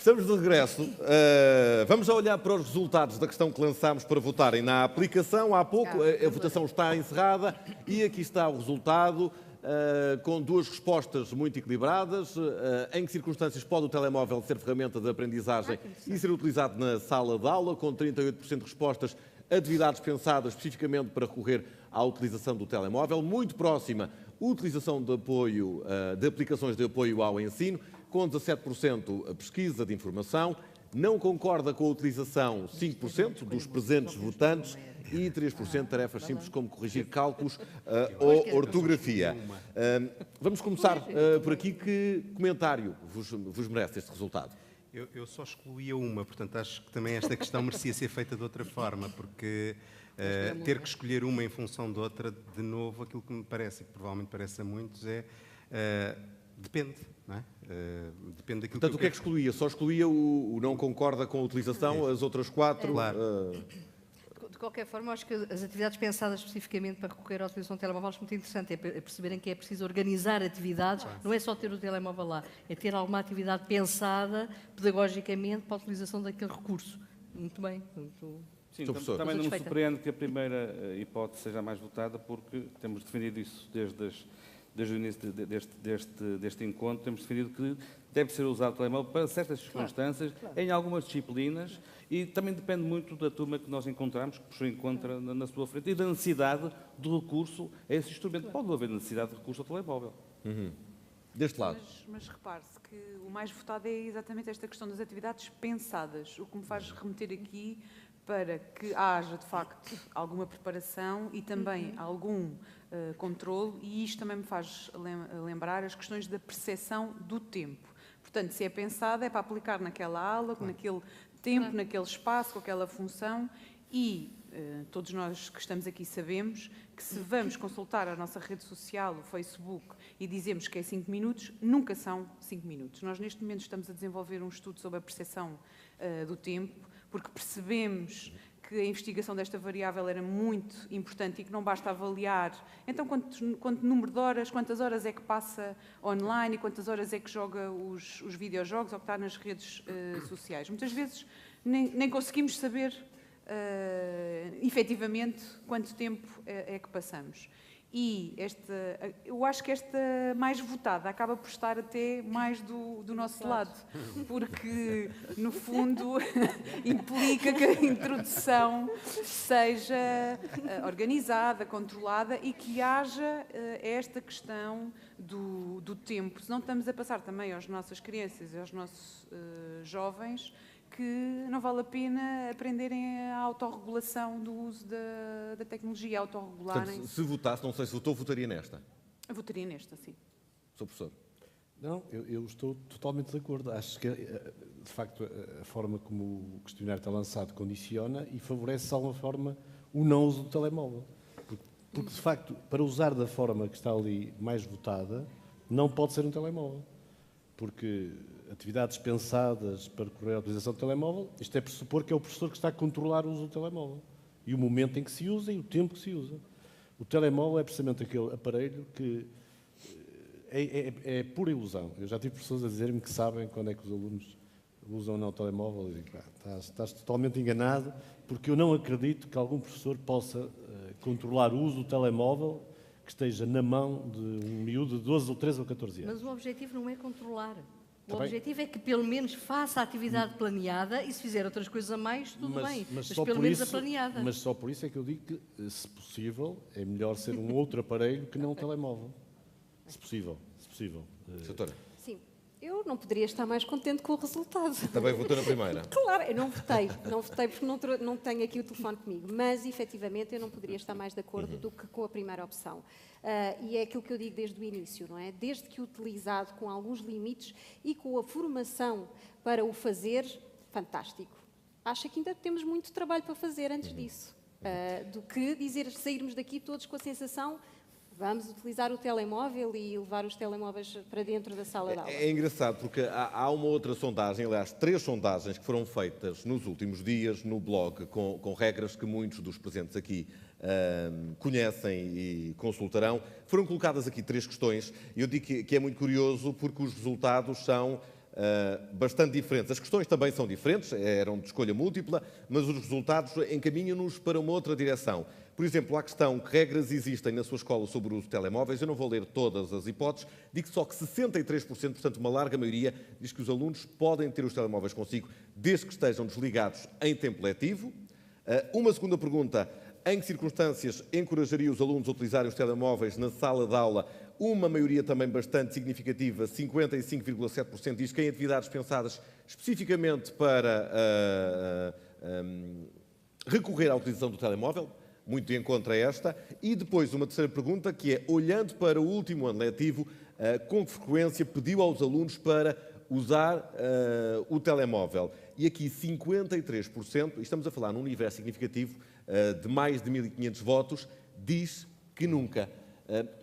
Estamos de regresso. Vamos já olhar para os resultados da questão que lançámos para votarem na aplicação. Há pouco a votação está encerrada e aqui está o resultado, com duas respostas muito equilibradas. Em que circunstâncias pode o telemóvel ser ferramenta de aprendizagem e ser utilizado na sala de aula? Com 38% de respostas, atividades pensadas especificamente para recorrer à utilização do telemóvel. Muito próxima, utilização de apoio, de aplicações de apoio ao ensino, com 17% a pesquisa de informação. Não concorda com a utilização 5% dos presentes votantes e 3% tarefas simples como corrigir cálculos ou ortografia. Vamos começar por aqui. Que comentário vos merece este resultado? Eu só excluía uma, portanto acho que também esta questão merecia ser feita de outra forma, porque ter que escolher uma em função de outra, de novo, aquilo que me parece, e que provavelmente parece a muitos, depende, não é? Depende daquilo. Portanto, o que é que excluía? Só excluía o não concorda com a utilização, as outras quatro? Claro. De qualquer forma, acho que as atividades pensadas especificamente para recorrer à utilização do telemóvel é muito interessante. É perceberem que é preciso organizar atividades, não é só ter o telemóvel lá, é ter alguma atividade pensada pedagogicamente para a utilização daquele recurso. Muito bem. Sim, também não me surpreende que a primeira hipótese seja a mais votada, porque temos defendido isso desde o início deste encontro, temos defendido que deve ser usado o telemóvel para certas circunstâncias, em algumas disciplinas, e também depende muito da turma que nós encontramos, que o professor encontra na sua frente, e da necessidade de recurso a esse instrumento. Pode haver necessidade de recurso ao telemóvel. Deste lado. Mas repare-se que o mais votado é exatamente esta questão das atividades pensadas, o que me faz remeter aqui para que haja, de facto, alguma preparação e também algum controle, e isto também me faz lembrar as questões da percepção do tempo. Portanto, se é pensado, é para aplicar naquela aula, naquele tempo, naquele espaço, com aquela função, e todos nós que estamos aqui sabemos que se vamos consultar a nossa rede social, o Facebook, e dizemos que é 5 minutos, nunca são 5 minutos. Nós, neste momento, estamos a desenvolver um estudo sobre a percepção do tempo, porque percebemos que a investigação desta variável era muito importante e que não basta avaliar, então, quanto número de horas, quantas horas é que passa online e quantas horas é que joga os videojogos ou que está nas redes sociais. Muitas vezes nem conseguimos saber efetivamente quanto tempo é que passamos. E eu acho que esta mais votada acaba por estar até mais do nosso lado, porque, no fundo, implica que a introdução seja organizada, controlada e que haja esta questão do tempo. Senão estamos a passar também às nossas crianças e aos nossos jovens que não vale a pena aprenderem a autorregulação do uso da tecnologia, autorregularem. Portanto, se votasse, não sei se votou, votaria nesta? Eu votaria nesta, sim. Sr. Professor. Não, eu estou totalmente de acordo. Acho que, de facto, a forma como o questionário está lançado condiciona e favorece, de alguma forma, o não uso do telemóvel. Porque, de facto, para usar da forma que está ali mais votada, não pode ser um telemóvel. Porque atividades pensadas para recorrer à utilização do telemóvel, isto é pressupor que é o professor que está a controlar o uso do telemóvel. E o momento em que se usa e o tempo que se usa. O telemóvel é precisamente aquele aparelho que é pura ilusão. Eu já tive professores a dizer-me que sabem quando é que os alunos usam ou não o telemóvel. E digo, estás totalmente enganado, porque eu não acredito que algum professor possa controlar o uso do telemóvel que esteja na mão de um miúdo de 12 ou 13 ou 14 anos. Mas o objetivo não é controlar. O objetivo é que pelo menos faça a atividade planeada e se fizer outras coisas a mais, tudo bem. Mas pelo menos a planeada. Mas só por isso é que eu digo que, se possível, é melhor ser um outro aparelho que não um telemóvel. Se possível. Doutora. Sim. Eu não poderia estar mais contente com o resultado. Também votou na primeira? Claro, eu não votei porque não tenho aqui o telefone comigo, mas efetivamente eu não poderia estar mais de acordo do que com a primeira opção. E é aquilo que eu digo desde o início, não é? Desde que utilizado com alguns limites e com a formação para o fazer, fantástico. Acho que ainda temos muito trabalho para fazer antes disso, do que sairmos daqui todos com a sensação vamos utilizar o telemóvel e levar os telemóveis para dentro da sala de aula. É engraçado porque há uma outra sondagem, aliás, 3 sondagens que foram feitas nos últimos dias no blog, com regras que muitos dos presentes aqui conhecem e consultarão. Foram colocadas aqui 3 questões e eu digo que é muito curioso porque os resultados são bastante diferentes. As questões também são diferentes, eram de escolha múltipla, mas os resultados encaminham-nos para uma outra direção. Por exemplo, a questão que regras existem na sua escola sobre o uso de telemóveis, eu não vou ler todas as hipóteses, digo só que 63%, portanto uma larga maioria, diz que os alunos podem ter os telemóveis consigo desde que estejam desligados em tempo letivo. Uma segunda pergunta: em que circunstâncias encorajaria os alunos a utilizarem os telemóveis na sala de aula? Uma maioria também bastante significativa, 55,7%, diz que em atividades pensadas especificamente para recorrer à utilização do telemóvel, muito em contra esta. E depois uma terceira pergunta, que é, olhando para o último ano letivo, com que frequência pediu aos alunos para usar o telemóvel? E aqui 53%, e estamos a falar num universo significativo de mais de 1.500 votos, diz que nunca.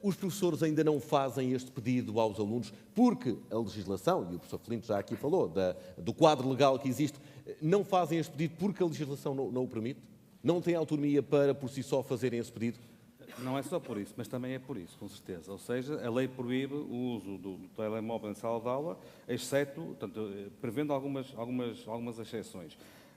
Os professores ainda não fazem este pedido aos alunos, porque a legislação, e o professor Felinto já aqui falou, do quadro legal que existe, não fazem este pedido porque a legislação não o permite? Não têm autonomia para, por si só, fazerem esse pedido? Não é só por isso, mas também é por isso, com certeza. Ou seja, a lei proíbe o uso do telemóvel em sala de aula, exceto, portanto, prevendo algumas exceções.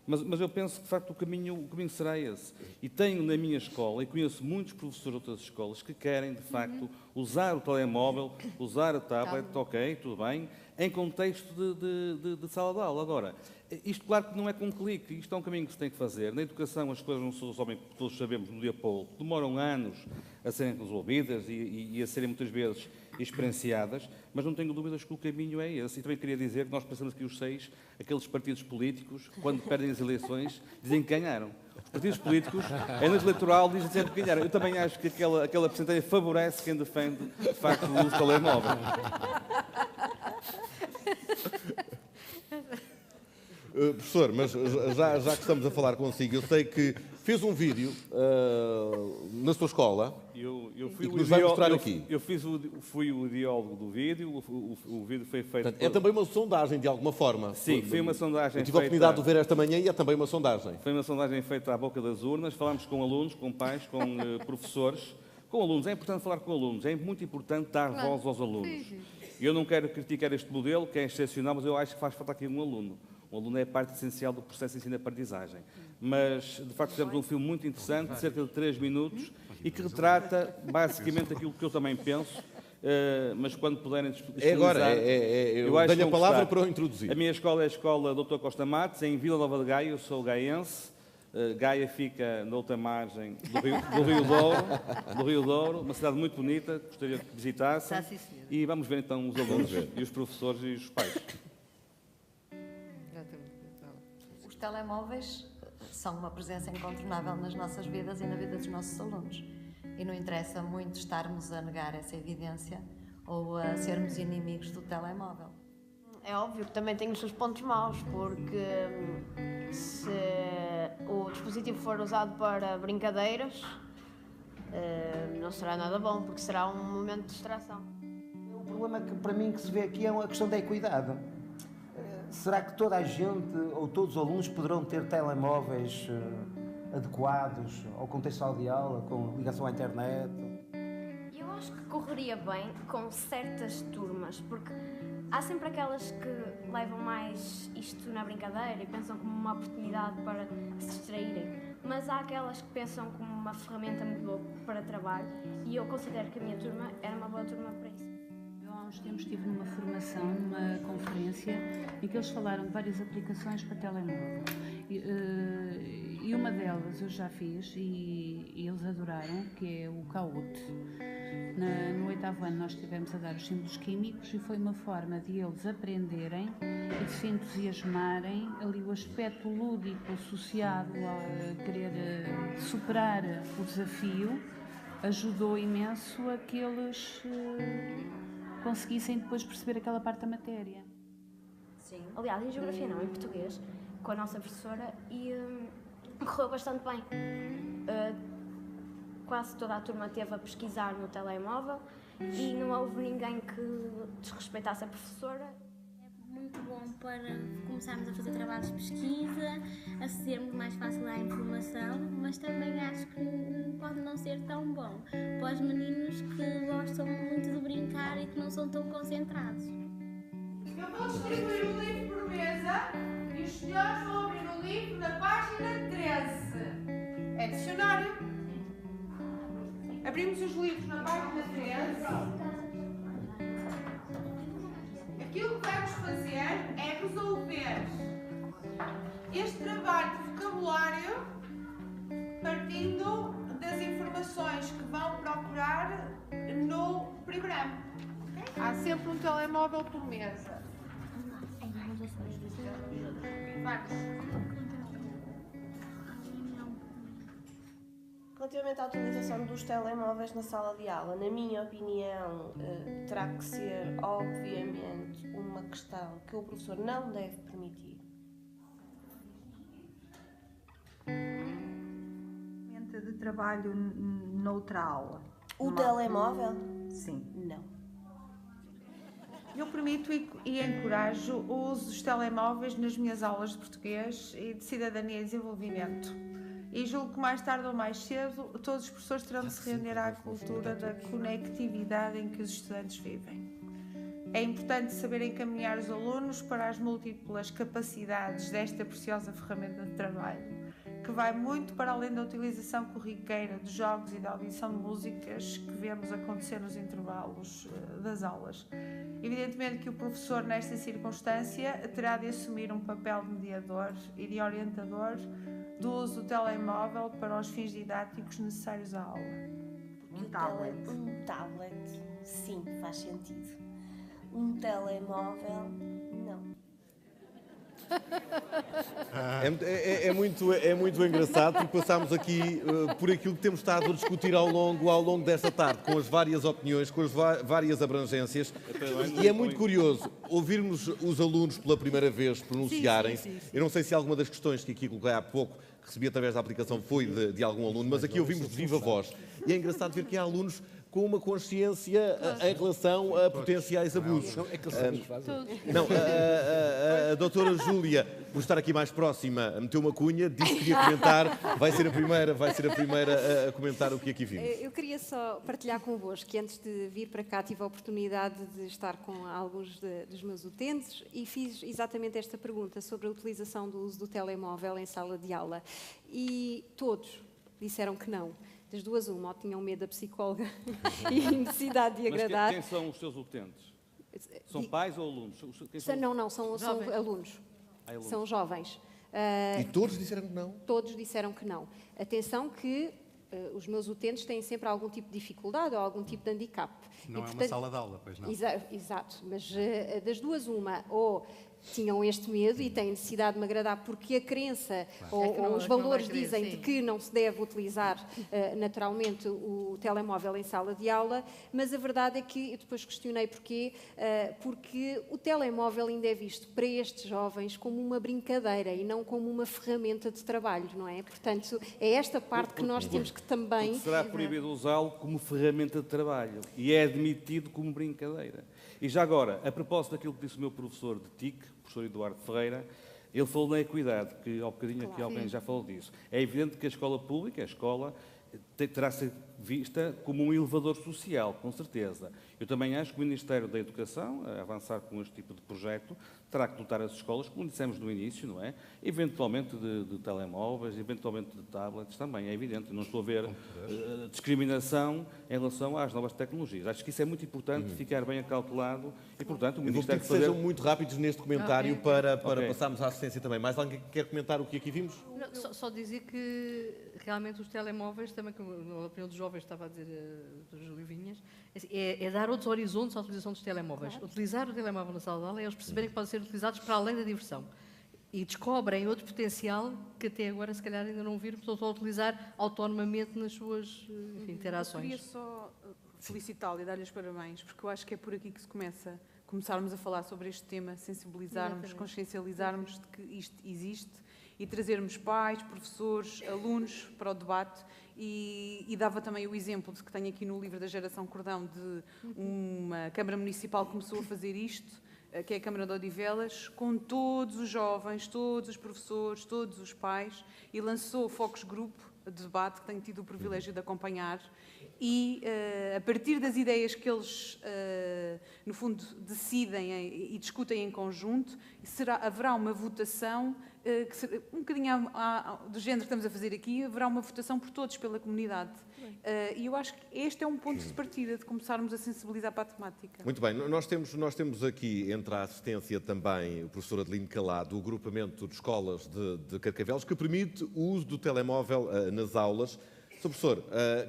Mas eu penso que, de facto, o caminho será esse. E tenho na minha escola, e conheço muitos professores de outras escolas, que querem, de facto, usar o telemóvel, usar a tablet, ok, tudo bem, em contexto de sala de aula. Agora, isto, claro que não é com um clique, isto é um caminho que se tem que fazer. Na educação, as coisas não se resolvem, todos sabemos, no dia para o outro. Demoram anos a serem resolvidas e a serem, muitas vezes, experienciadas, mas não tenho dúvidas que o caminho é esse. E também queria dizer que nós pensamos aqui os 6, aqueles partidos políticos, quando perdem as eleições, dizem que ganharam. Os partidos políticos, em noite eleitoral, dizem sempre que ganharam. Eu também acho que aquela percentagem favorece quem defende, de facto, o uso do telemóvel. Professor, mas já que estamos a falar consigo, eu sei que fez um vídeo na sua escola Eu e que nos vai mostrar aqui. Fui o ideólogo do vídeo, o vídeo foi feito... Portanto, é também uma sondagem, de alguma forma. Sim, foi uma sondagem. Eu tive a oportunidade de o ver esta manhã e é também uma sondagem. Foi uma sondagem feita à boca das urnas, falámos com alunos, com pais, com professores, com alunos. É importante falar com alunos, é muito importante dar voz aos alunos. Eu não quero criticar este modelo, que é excepcional, mas eu acho que faz falta aqui um aluno. O aluno é a parte essencial do processo de ensino-aprendizagem. Mas, de facto, fizemos um filme muito interessante, de cerca de 3 minutos, e que retrata, basicamente, aquilo que eu também penso, mas quando puderem disponibilizar... É agora, eu dei-lhe a palavra para o introduzir. A minha escola é a Escola Dr. Costa Matos, em Vila Nova de Gaia, eu sou gaense. Gaia fica na outra margem do Rio Douro, uma cidade muito bonita, gostaria que visitasse. E vamos ver então os alunos e os professores e os pais. Os telemóveis são uma presença incontornável nas nossas vidas e na vida dos nossos alunos. E não interessa muito estarmos a negar essa evidência ou a sermos inimigos do telemóvel. É óbvio que também tem os seus pontos maus, porque se o dispositivo for usado para brincadeiras, não será nada bom, porque será um momento de distração. O problema que, para mim, que se vê aqui é a questão da equidade. Será que toda a gente ou todos os alunos poderão ter telemóveis adequados ao contexto de aula, com ligação à internet? Eu acho que correria bem com certas turmas, porque há sempre aquelas que levam mais isto na brincadeira e pensam como uma oportunidade para se distraírem, mas há aquelas que pensam como uma ferramenta muito boa para trabalho e eu considero que a minha turma era uma boa turma para isso. Há uns tempos estive numa formação, numa conferência, em que eles falaram de várias aplicações para telemóvel. E uma delas eu já fiz e eles adoraram, que é o Kahoot. No 8º ano nós estivemos a dar os símbolos químicos e foi uma forma de eles aprenderem e de se entusiasmarem. Ali o aspecto lúdico associado a querer superar o desafio ajudou imenso a que eles conseguissem depois perceber aquela parte da matéria. Sim. Aliás, em Geografia não, em Português, com a nossa professora, e correu bastante bem. Quase toda a turma esteve a pesquisar no telemóvel e não houve ninguém que desrespeitasse a professora. É muito bom para começarmos a fazer trabalhos de pesquisa, acedermos mais fácil à informação, mas também acho que pode não ser tão bom para os meninos que gostam muito de brincar e que não são tão concentrados. Eu vou distribuir um livro por mesa e os senhores vão abrir o livro na página 13. É dicionário. Abrimos os livros na página 13. Aquilo que vamos fazer é resolver este trabalho de vocabulário partindo das informações que vão procurar no programa. Há sempre um telemóvel por mesa. Relativamente à utilização dos telemóveis na sala de aula, na minha opinião, terá que ser, obviamente, uma questão que o professor não deve permitir. De trabalho noutra aula. O telemóvel? Sim. Não. Eu permito e encorajo o uso dos telemóveis nas minhas aulas de português e de cidadania e desenvolvimento. E julgo que mais tarde ou mais cedo todos os professores terão de se render à cultura da conectividade em que os estudantes vivem. É importante saber encaminhar os alunos para as múltiplas capacidades desta preciosa ferramenta de trabalho, que vai muito para além da utilização corriqueira de jogos e da audição de músicas que vemos acontecer nos intervalos das aulas. Evidentemente que o professor, nesta circunstância, terá de assumir um papel de mediador e de orientador do uso do telemóvel para os fins didáticos necessários à aula. Um tablet, sim, faz sentido. Um telemóvel, não. É muito engraçado porque passámos aqui por aquilo que temos estado a discutir ao longo desta tarde, com as várias opiniões, com as várias abrangências. E é muito curioso ouvirmos os alunos pela primeira vez pronunciarem-se. Eu não sei se alguma das questões que aqui coloquei há pouco, que recebi através da aplicação, foi de algum aluno, mas aqui ouvimos de viva voz. E é engraçado ver que há alunos com uma consciência em relação a potenciais abusos. Não, a doutora Júlia, por estar aqui mais próxima, meteu uma cunha, disse que queria comentar, vai ser a primeira a comentar o que aqui vimos. Eu queria só partilhar convosco que antes de vir para cá tive a oportunidade de estar com alguns dos meus utentes e fiz exatamente esta pergunta sobre a utilização do uso do telemóvel em sala de aula. E todos disseram que não. Das duas, uma, ou tinham medo da psicóloga e necessidade de agradar. Mas quem são os seus utentes? São pais ou alunos? Não, são alunos. São jovens. E todos disseram que não? Todos disseram que não. Atenção que os meus utentes têm sempre algum tipo de dificuldade ou algum tipo de handicap. Não é uma sala de aula, pois não? Exato, mas das duas, uma, ou tinham este medo e têm necessidade de me agradar porque a crença ou os valores dizem de que não se deve utilizar naturalmente o telemóvel em sala de aula, mas a verdade é que eu depois questionei porquê, porque o telemóvel ainda é visto para estes jovens como uma brincadeira e não como uma ferramenta de trabalho, não é? Portanto, é esta parte que nós temos que também... Porque será proibido usá-lo como ferramenta de trabalho e é admitido como brincadeira. E já agora, a propósito daquilo que disse o meu professor de TIC, o professor Eduardo Ferreira, ele falou na equidade, que ao bocadinho aqui alguém já falou disso. É evidente que a escola pública, a escola, terá de ser vista como um elevador social, com certeza. Eu também acho que o Ministério da Educação, a avançar com este tipo de projeto, terá que dotar as escolas, como dissemos no início, não é? Eventualmente de telemóveis, eventualmente de tablets, também, é evidente. Não estou a ver discriminação em relação às novas tecnologias. Acho que isso é muito importante, ficar bem acautelado e, portanto, o Ministério... Eu vou pedir que sejam muito rápidos neste comentário para passarmos à assistência também. Mais alguém quer comentar o que aqui vimos? Não, só dizer que realmente os telemóveis, também como a opinião dos jovens estava a dizer dos Júlio Vinhas, é dar outros horizontes à utilização dos telemóveis. Claro. Utilizar o telemóvel na sala de aula é eles perceberem que podem ser utilizados para além da diversão. E descobrem outro potencial que até agora se calhar ainda não viram, estão a utilizar autonomamente nas suas interações. Eu queria só felicitá-lo e dar-lhe os parabéns, porque eu acho que é por aqui que se começarmos a falar sobre este tema, sensibilizarmos, consciencializarmos de que isto existe e trazermos pais, professores, alunos para o debate e dava também o exemplo de que tenho aqui no livro da Geração Cordão de uma Câmara Municipal que começou a fazer isto, que é a Câmara de Odivelas, com todos os jovens, todos os professores, todos os pais e lançou focus group de debate que tenho tido o privilégio de acompanhar e a partir das ideias que eles no fundo, decidem e discutem em conjunto, e haverá uma votação, um bocadinho do género que estamos a fazer aqui, haverá uma votação por todos, pela comunidade. E eu acho que este é um ponto de partida, de começarmos a sensibilizar para a temática. Muito bem, nós temos aqui, entre a assistência também, o professor Adelino Calado, o agrupamento de escolas de Carcavelos, que permite o uso do telemóvel nas aulas. Sr. Professor,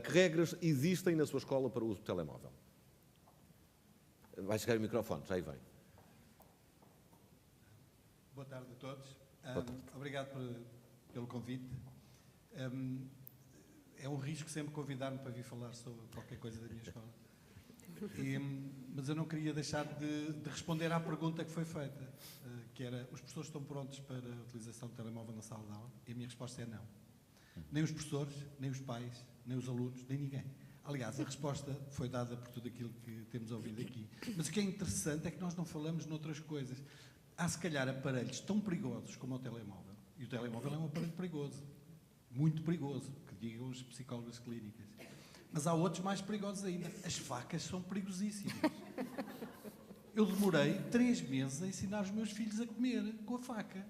que regras existem na sua escola para o uso do telemóvel? Vai chegar o microfone, já aí vem. Boa tarde a todos. Obrigado pelo convite. É um risco sempre convidar-me para vir falar sobre qualquer coisa da minha escola. Mas eu não queria deixar de responder à pergunta que foi feita, que era: os professores estão prontos para a utilização do telemóvel na sala de aula? E a minha resposta é não. Nem os professores, nem os pais, nem os alunos, nem ninguém. Aliás, a resposta foi dada por tudo aquilo que temos ouvido aqui. Mas o que é interessante é que nós não falamos noutras coisas. Há, se calhar, aparelhos tão perigosos como o telemóvel. E o telemóvel é um aparelho perigoso. Muito perigoso, que digam os psicólogos clínicas. Mas há outros mais perigosos ainda. As facas são perigosíssimas. Eu demorei 3 meses a ensinar os meus filhos a comer com a faca.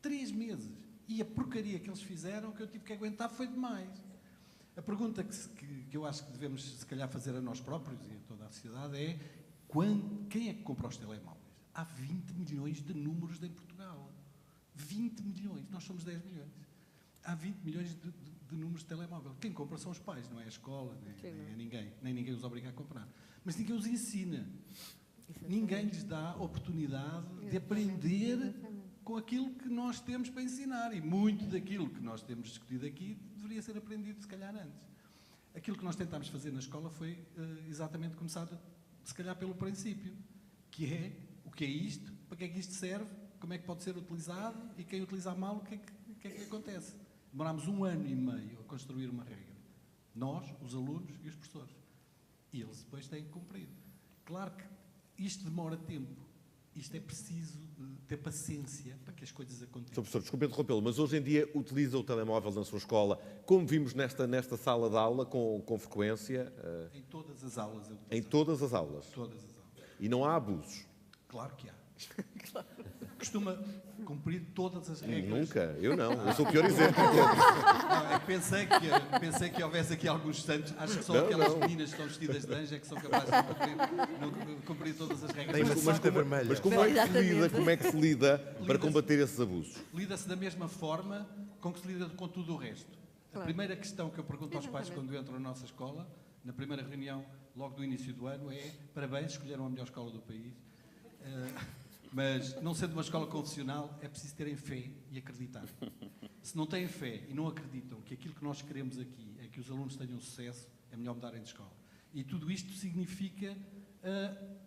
3 meses. E a porcaria que eles fizeram, que eu tive que aguentar, foi demais. A pergunta que eu acho que devemos, se calhar, fazer a nós próprios e a toda a sociedade é: quem é que compra os telemóveis? Há 20 milhões de números em Portugal. 20 milhões. Nós somos 10 milhões. Há 20 milhões de números de telemóvel. Quem compra são os pais, não é a escola, nem é ninguém. Nem ninguém os obriga a comprar. Mas ninguém os ensina. Ninguém lhes dá a oportunidade de aprender com aquilo que nós temos para ensinar. E muito daquilo que nós temos discutido aqui deveria ser aprendido, se calhar, antes. Aquilo que nós tentámos fazer na escola foi exatamente começar, se calhar, pelo princípio, que é: o que é isto, para que é que isto serve, como é que pode ser utilizado, e quem utilizar mal, o que é que acontece? Demorámos 1 ano e meio a construir uma regra. Nós, os alunos e os professores. E eles depois têm que cumprir. Claro que isto demora tempo. Isto é preciso ter paciência para que as coisas aconteçam. Sr. Professor, desculpe interrompê-lo, mas hoje em dia utiliza o telemóvel na sua escola, como vimos nesta sala de aula, com frequência? Em todas as aulas. Em todas as aulas? Todas as aulas. E não há abusos? Claro que há. Costuma cumprir todas as regras. Nunca, eu não. Eu sou o pior exemplo de todos. Não, é que pensei que houvesse aqui alguns santos. Acho que só aquelas meninas que estão vestidas de anjo é que são capazes de cumprir todas as regras. Mas como é que se lida para combater esses abusos? Lida-se da mesma forma com que se lida com tudo o resto. A primeira questão que eu pergunto aos pais quando entram na nossa escola, na primeira reunião, logo do início do ano, é: parabéns, escolheram a melhor escola do país. Mas, não sendo uma escola confessional, é preciso terem fé e acreditar. Se não têm fé e não acreditam que aquilo que nós queremos aqui é que os alunos tenham sucesso, é melhor mudarem de escola. E tudo isto significa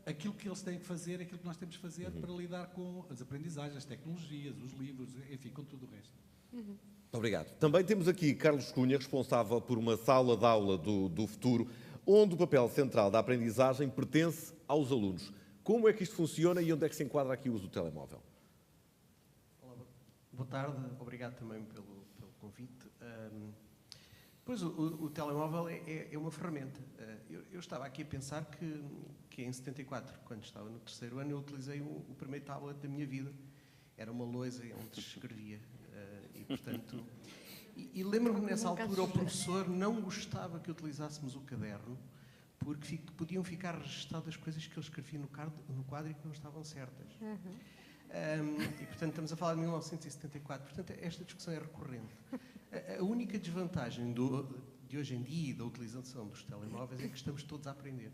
aquilo que eles têm que fazer, aquilo que nós temos que fazer para lidar com as aprendizagens, as tecnologias, os livros, enfim, com tudo o resto. Muito obrigado. Também temos aqui Carlos Cunha, responsável por uma sala de aula do futuro, onde o papel central da aprendizagem pertence aos alunos. Como é que isto funciona e onde é que se enquadra aqui o uso do telemóvel? Olá, boa tarde, obrigado também pelo convite. Pois, o telemóvel é uma ferramenta. Eu estava aqui a pensar que em 74, quando estava no 3º ano, eu utilizei o primeiro tablet da minha vida. Era uma lousa onde escrevia. E, portanto, e lembro-me nessa altura o professor não gostava que utilizássemos o caderno, porque podiam ficar registadas coisas que ele escrevia no quadro e que não estavam certas. E, portanto, estamos a falar de 1974. Portanto, esta discussão é recorrente. A única desvantagem de hoje em dia, da utilização dos telemóveis, é que estamos todos a aprender.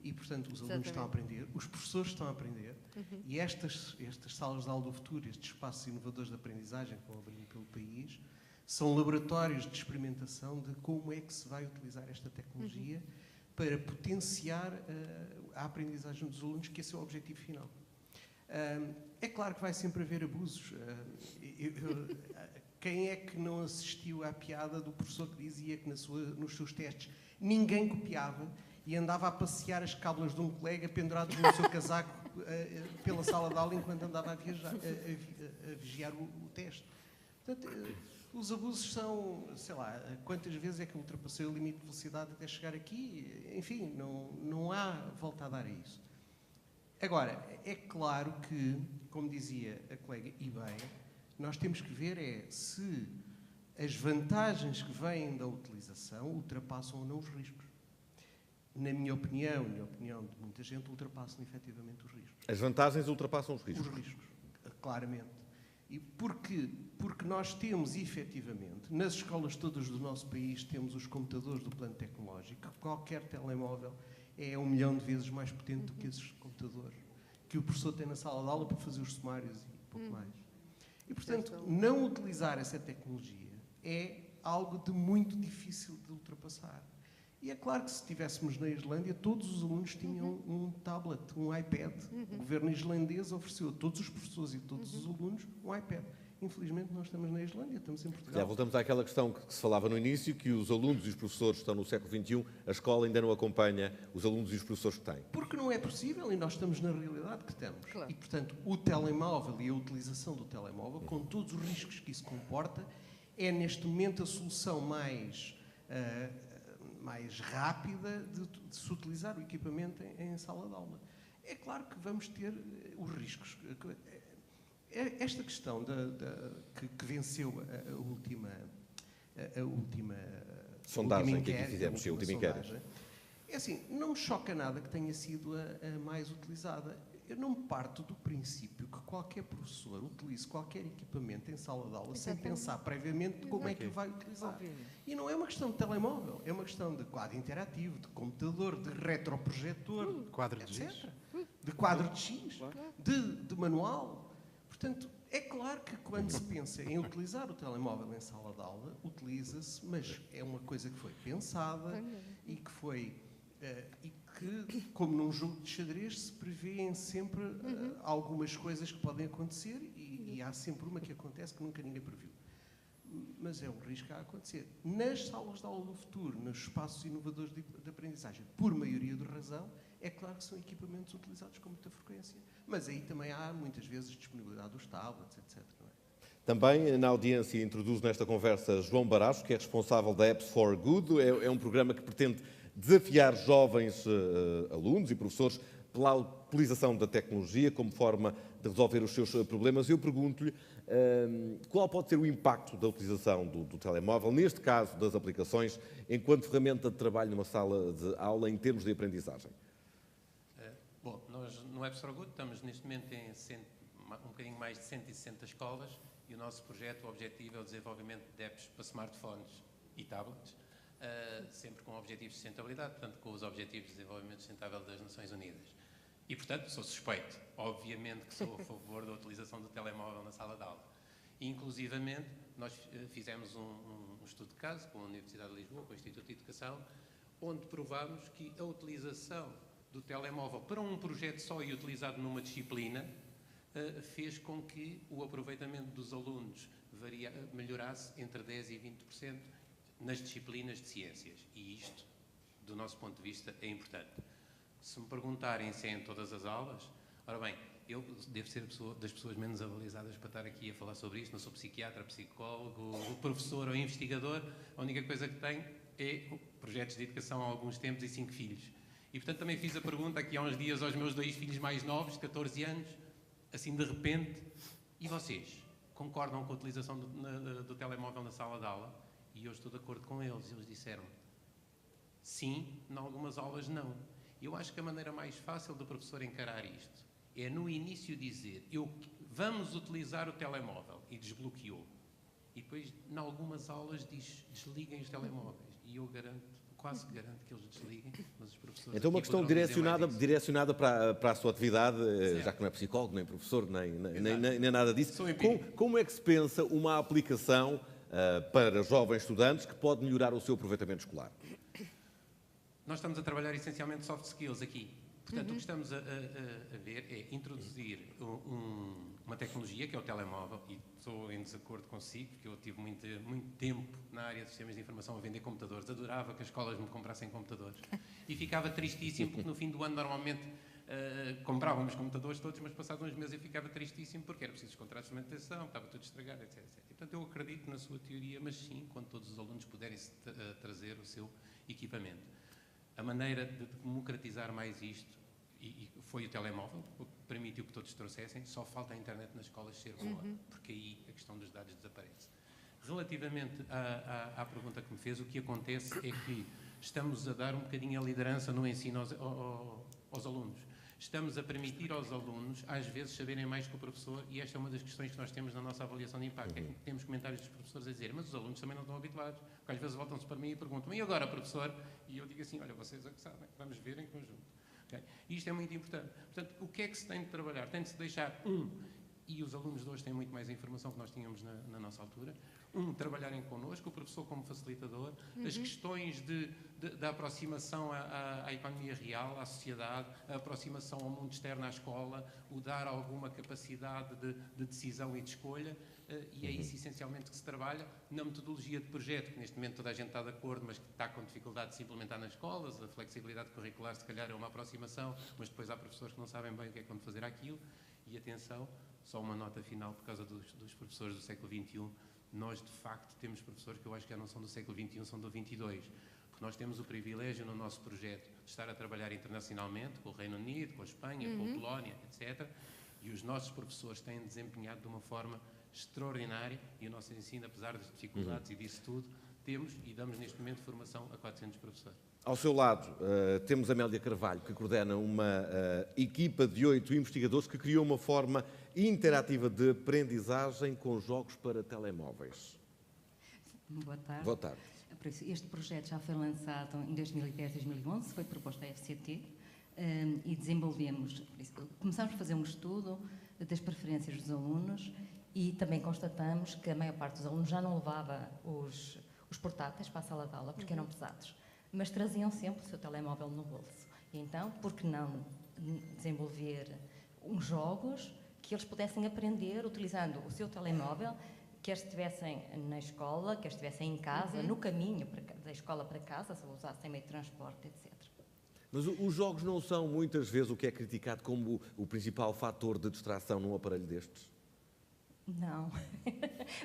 E, portanto, os alunos estão a aprender, os professores estão a aprender, e estas salas de aula do futuro, estes espaços inovadores de aprendizagem que vão abrindo pelo país, são laboratórios de experimentação de como é que se vai utilizar esta tecnologia para potenciar a aprendizagem dos alunos, que esse é o objetivo final. É claro que vai sempre haver abusos. Quem é que não assistiu à piada do professor que dizia que nos seus testes ninguém copiava e andava a passear as cábulas de um colega pendurados no seu casaco pela sala de aula enquanto andava a vigiar o teste? Portanto, Os abusos são, sei lá, quantas vezes é que eu ultrapassei o limite de velocidade até chegar aqui? Enfim, não há volta a dar a isso. Agora, é claro que, como dizia a colega, e bem, nós temos que ver se as vantagens que vêm da utilização ultrapassam ou não os riscos. Na minha opinião, e na opinião de muita gente, ultrapassam efetivamente os riscos. As vantagens ultrapassam os riscos? Os riscos, claramente. E porque nós temos, efetivamente, nas escolas todas do nosso país, temos os computadores do plano tecnológico. Qualquer telemóvel é 1 milhão de vezes mais potente do que esses computadores que o professor tem na sala de aula para fazer os sumários e pouco mais. E, portanto, não utilizar essa tecnologia é algo de muito difícil de ultrapassar. E é claro que se estivéssemos na Islândia, todos os alunos tinham um tablet, um iPad. O governo islandês ofereceu a todos os professores e a todos os alunos um iPad. Infelizmente, nós estamos na Islândia, estamos em Portugal. Já voltamos àquela questão que se falava no início, que os alunos e os professores estão no século XXI, a escola ainda não acompanha os alunos e os professores que têm. Porque não é possível e nós estamos na realidade que estamos. Claro. E, portanto, o telemóvel e a utilização do telemóvel, com todos os riscos que isso comporta, é neste momento a solução mais rápida de se utilizar o equipamento em sala de aula. É claro que vamos ter os riscos. Esta questão que venceu a última sondagem que aqui fizemos, o último inquérito. É assim, não me choca nada que tenha sido a mais utilizada. Eu não parto do princípio que qualquer professor utilize qualquer equipamento em sala de aula sem pensar previamente como é que o vai utilizar. E não é uma questão de telemóvel, é uma questão de quadro interativo, de computador, de retroprojetor, quadro de etc. X. De quadro de X, de manual. Portanto, é claro que quando se pensa em utilizar o telemóvel em sala de aula, utiliza-se, mas é uma coisa que foi pensada e que foi... e que, como num jogo de xadrez, se prevêem sempre algumas coisas que podem acontecer e há sempre uma que acontece que nunca ninguém previu. Mas é um risco a acontecer. Nas salas de aula do futuro, nos espaços inovadores de aprendizagem, por maioria de razão, é claro que são equipamentos utilizados com muita frequência. Mas aí também há, muitas vezes, disponibilidade dos tablets, etc. Não é? Também na audiência introduz nesta conversa João Baracho, que é responsável da Apps for Good. É um programa que pretende desafiar jovens alunos e professores pela utilização da tecnologia como forma de resolver os seus problemas. Eu pergunto-lhe qual pode ser o impacto da utilização do telemóvel, neste caso das aplicações, enquanto ferramenta de trabalho numa sala de aula em termos de aprendizagem. Bom, nós no Apps for Good estamos neste momento em um bocadinho mais de 160 escolas e o nosso projeto, o objetivo é o desenvolvimento de apps para smartphones e tablets, sempre com objetivos de sustentabilidade, portanto com os objetivos de desenvolvimento sustentável das Nações Unidas. E, portanto, sou suspeito. Obviamente que sou a favor da utilização do telemóvel na sala de aula. E, inclusivamente, nós fizemos um estudo de caso com a Universidade de Lisboa, com o Instituto de Educação, onde provámos que a utilização do telemóvel para um projeto só e utilizado numa disciplina fez com que o aproveitamento dos alunos melhorasse entre 10% e 20% nas disciplinas de ciências. E isto, do nosso ponto de vista, é importante. Se me perguntarem se é em todas as aulas, ora bem, eu devo ser das pessoas menos avalizadas para estar aqui a falar sobre isto, não sou psiquiatra, psicólogo, professor ou investigador, a única coisa que tenho é projetos de educação há alguns tempos e 5 filhos. E, portanto, também fiz a pergunta aqui há uns dias aos meus 2 filhos mais novos, de 14 anos, assim de repente, e vocês concordam com a utilização do telemóvel na sala de aula? E eu estou de acordo com eles. Eles disseram sim, em algumas aulas não. Eu acho que a maneira mais fácil do professor encarar isto é no início dizer vamos utilizar o telemóvel e desbloqueou. E depois, em algumas aulas, diz desliguem os telemóveis. E eu quase garanto que eles desliguem, mas os professores... Então uma questão direcionada para a sua atividade, já que não é psicólogo, nem professor, nem nada disso. Como é que se pensa uma aplicação para jovens estudantes que pode melhorar o seu aproveitamento escolar? Nós estamos a trabalhar essencialmente soft skills aqui. Portanto, o que estamos a ver é introduzir uma tecnologia, que é o telemóvel, e estou em desacordo consigo, porque eu tive muito tempo na área de sistemas de informação a vender computadores, adorava que as escolas me comprassem computadores. E ficava tristíssimo, porque no fim do ano, normalmente, comprávamos computadores todos, mas passados uns meses eu ficava tristíssimo porque era preciso os contratos de manutenção, estava tudo estragado, etc, etc. E, portanto, eu acredito na sua teoria, mas sim, quando todos os alunos puderem trazer o seu equipamento. A maneira de democratizar mais isto e foi o telemóvel, o que permitiu que todos trouxessem, só falta a internet nas escolas ser boa, porque aí a questão dos dados desaparece. Relativamente à pergunta que me fez, o que acontece é que estamos a dar um bocadinho a liderança no ensino aos alunos. Estamos a permitir aos alunos, às vezes, saberem mais que o professor, e esta é uma das questões que nós temos na nossa avaliação de impacto, é que temos comentários dos professores a dizer, mas os alunos também não estão habituados, porque às vezes voltam-se para mim e perguntam, e agora, professor? E eu digo assim, olha, vocês é que sabem, vamos ver em conjunto. Okay? E isto é muito importante. Portanto, o que é que se tem de trabalhar? Tem de se deixar, e os alunos de hoje têm muito mais informação que nós tínhamos na nossa altura, trabalharem connosco, o professor como facilitador, as questões da aproximação à economia real, à sociedade, a aproximação ao mundo externo, à escola, o dar alguma capacidade de decisão e de escolha, e é isso essencialmente que se trabalha na metodologia de projeto, que neste momento toda a gente está de acordo, mas que está com dificuldade de se implementar nas escolas, a flexibilidade curricular se calhar é uma aproximação, mas depois há professores que não sabem bem o que é que vão fazer aquilo, e atenção, só uma nota final por causa dos professores do século XXI, nós de facto temos professores que eu acho que já não são do século XXI, são do XXII, porque nós temos o privilégio no nosso projeto de estar a trabalhar internacionalmente, com o Reino Unido, com a Espanha, com a Polónia, etc. E os nossos professores têm desempenhado de uma forma extraordinária e o nosso ensino, apesar das dificuldades e disso tudo, temos e damos neste momento formação a 400 professores. Ao seu lado, temos a Amélia Carvalho, que coordena uma equipa de 8 investigadores que criou uma forma interativa de aprendizagem com jogos para telemóveis. Boa tarde. Boa tarde. Este projeto já foi lançado em 2010-2011, foi proposto à FCT e desenvolvemos, começámos a fazer um estudo das preferências dos alunos e também constatamos que a maior parte dos alunos já não levava os portáteis para a sala de aula porque eram pesados, mas traziam sempre o seu telemóvel no bolso. E então, por que não desenvolver uns jogos que eles pudessem aprender utilizando o seu telemóvel, quer estivessem na escola, quer estivessem em casa, no caminho da escola para casa, se usassem meio de transporte, etc. Mas os jogos não são muitas vezes o que é criticado como o principal fator de distração num aparelho destes? Não.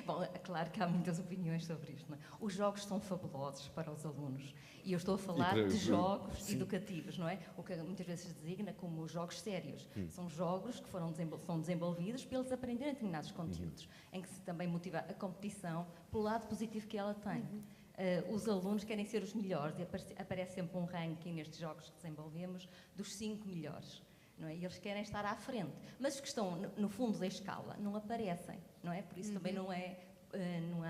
Bom, é claro que há muitas opiniões sobre isto. Não é? Os jogos são fabulosos para os alunos. E eu estou a falar de jogos educativos, não é? O que muitas vezes se designa como jogos sérios. São jogos que são desenvolvidos para eles aprenderem determinados conteúdos, em que se também motiva a competição pelo lado positivo que ela tem. Os alunos querem ser os melhores e aparece sempre um ranking nestes jogos que desenvolvemos dos 5 melhores. Não é? E eles querem estar à frente. Mas os que estão no fundo da escala não aparecem, não é? Por isso também não é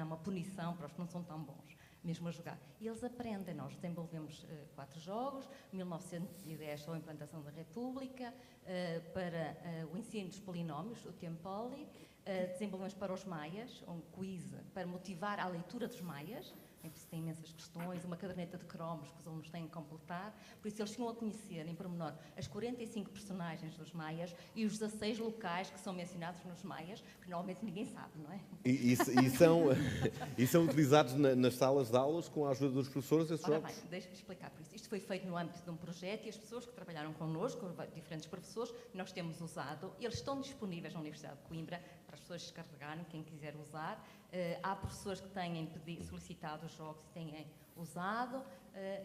uma punição para os que não são tão bons, mesmo a jogar. E eles aprendem. Nós desenvolvemos 4 jogos, 1910 para a implantação da República, para o ensino dos polinómios, o Tempoli, desenvolvemos para os maias, um quiz para motivar a leitura dos maias, tem imensas questões, uma caderneta de cromos que os alunos têm que completar, por isso eles chegam a conhecer em pormenor as 45 personagens dos maias e os 16 locais que são mencionados nos maias, que normalmente ninguém sabe, não é? E são utilizados nas salas de aulas com a ajuda dos professores esses jogos? Ora bem, deixe-me explicar por isso. Isto foi feito no âmbito de um projeto e as pessoas que trabalharam connosco, diferentes professores, nós temos usado, eles estão disponíveis na Universidade de Coimbra para as pessoas descarregarem, quem quiser usar. Há professores que têm solicitado os jogos e têm usado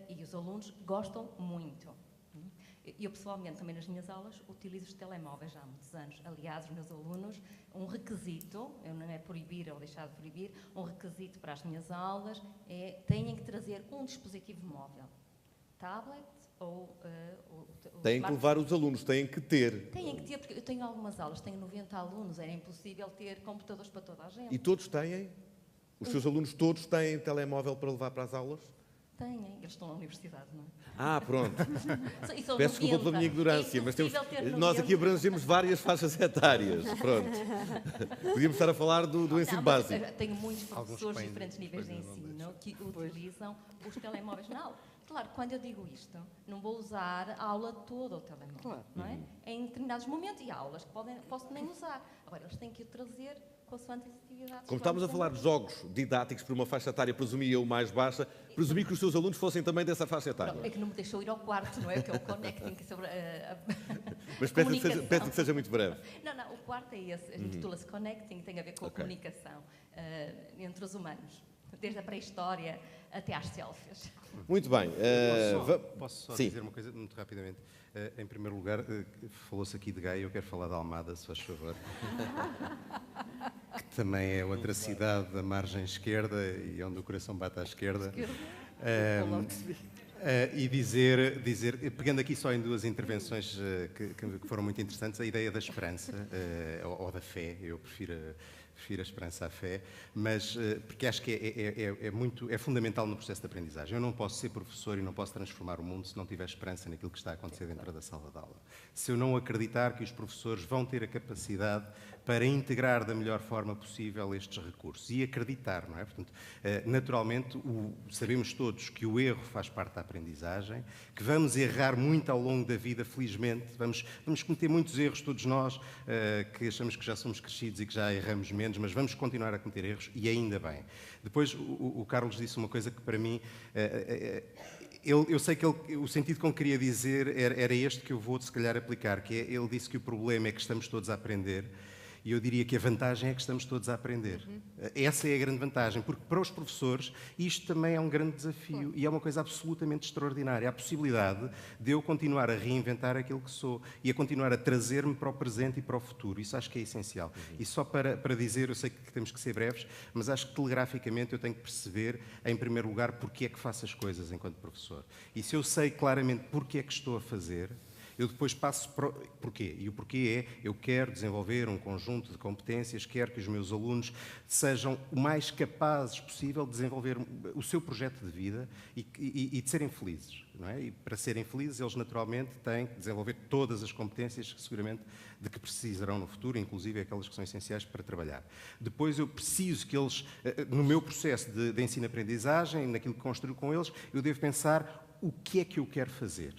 e os alunos gostam muito. Eu, pessoalmente, também nas minhas aulas, utilizo os telemóveis já há muitos anos. Aliás, os meus alunos, um requisito, não é proibir ou deixar de proibir, um requisito para as minhas aulas é têm que trazer um dispositivo móvel. Tablet ou têm que levar os alunos, têm que ter. Têm que ter, porque eu tenho algumas aulas, tenho 90 alunos, era impossível ter computadores para toda a gente. E todos têm? Os seus alunos todos têm telemóvel para levar para as aulas? Têm, eles estão na universidade, não é? Ah, pronto. Peço desculpa pela minha ignorância, mas nós aqui abrangemos várias faixas etárias. Pronto. Podíamos estar a falar do ensino básico. Tenho muitos professores de diferentes níveis de ensino que utilizam os telemóveis na aula. Claro, quando eu digo isto, não vou usar a aula toda o telemóvel, não é? Em determinados momentos, e há aulas que posso nem usar. Agora, eles têm que o trazer consoante as atividades. Como estávamos a falar de jogos didáticos para uma faixa etária, presumia eu mais baixa, presumi que os seus alunos fossem também dessa faixa etária. É que não me deixou ir ao quarto, não é? Que é o connecting, que é sobre Mas peço que seja muito breve. Não, o quarto é esse, intitula-se Connecting, tem a ver com a comunicação entre os humanos, desde a pré-história até às selfies. Muito bem. Posso só dizer uma coisa muito rapidamente? Em primeiro lugar, falou-se aqui de Gaia, eu quero falar de Almada, se faz favor. Que também é outra cidade da margem esquerda e onde o coração bate à esquerda. E dizer, pegando aqui só em duas intervenções que foram muito interessantes, a ideia da esperança ou da fé, eu prefiro a esperança à fé, mas porque acho que é fundamental no processo de aprendizagem. Eu não posso ser professor e não posso transformar o mundo se não tiver esperança naquilo que está a acontecer dentro da sala de aula. Se eu não acreditar que os professores vão ter a capacidade para integrar da melhor forma possível estes recursos e acreditar, não é? Portanto, naturalmente, sabemos todos que o erro faz parte da aprendizagem, que vamos errar muito ao longo da vida, felizmente, vamos cometer muitos erros, todos nós, que achamos que já somos crescidos e que já erramos menos, mas vamos continuar a cometer erros e ainda bem. Depois, o Carlos disse uma coisa que para mim... Eu sei que o sentido que ele queria dizer era este que eu vou, se calhar, aplicar, que é, ele disse que o problema é que estamos todos a aprender, e eu diria que a vantagem é que estamos todos a aprender. Essa é a grande vantagem, porque para os professores isto também é um grande desafio e é uma coisa absolutamente extraordinária. A possibilidade de eu continuar a reinventar aquilo que sou e a continuar a trazer-me para o presente e para o futuro. Isso acho que é essencial. E só para dizer, eu sei que temos que ser breves, mas acho que telegraficamente eu tenho que perceber, em primeiro lugar, porque é que faço as coisas enquanto professor. E se eu sei claramente porque é que estou a fazer, eu depois passo para o porquê. E o porquê é, eu quero desenvolver um conjunto de competências, quero que os meus alunos sejam o mais capazes possível de desenvolver o seu projeto de vida e de serem felizes. Não é? E para serem felizes, eles naturalmente têm que desenvolver todas as competências, seguramente, de que precisarão no futuro, inclusive aquelas que são essenciais para trabalhar. Depois eu preciso que eles, no meu processo de ensino-aprendizagem, naquilo que construo com eles, eu devo pensar o que é que eu quero fazer.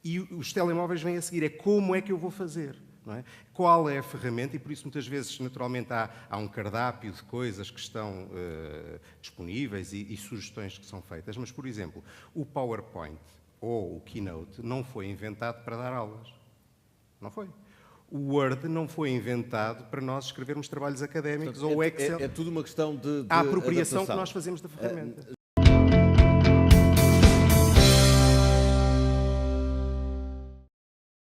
E os telemóveis vêm a seguir, é como é que eu vou fazer, não é? Qual é a ferramenta, e por isso muitas vezes, naturalmente, há um cardápio de coisas que estão disponíveis e sugestões que são feitas, mas, por exemplo, o PowerPoint ou o Keynote não foi inventado para dar aulas, não foi. O Word não foi inventado para nós escrevermos trabalhos académicos. Portanto, ou o Excel. É tudo uma questão de a apropriação adaptação que nós fazemos da ferramenta.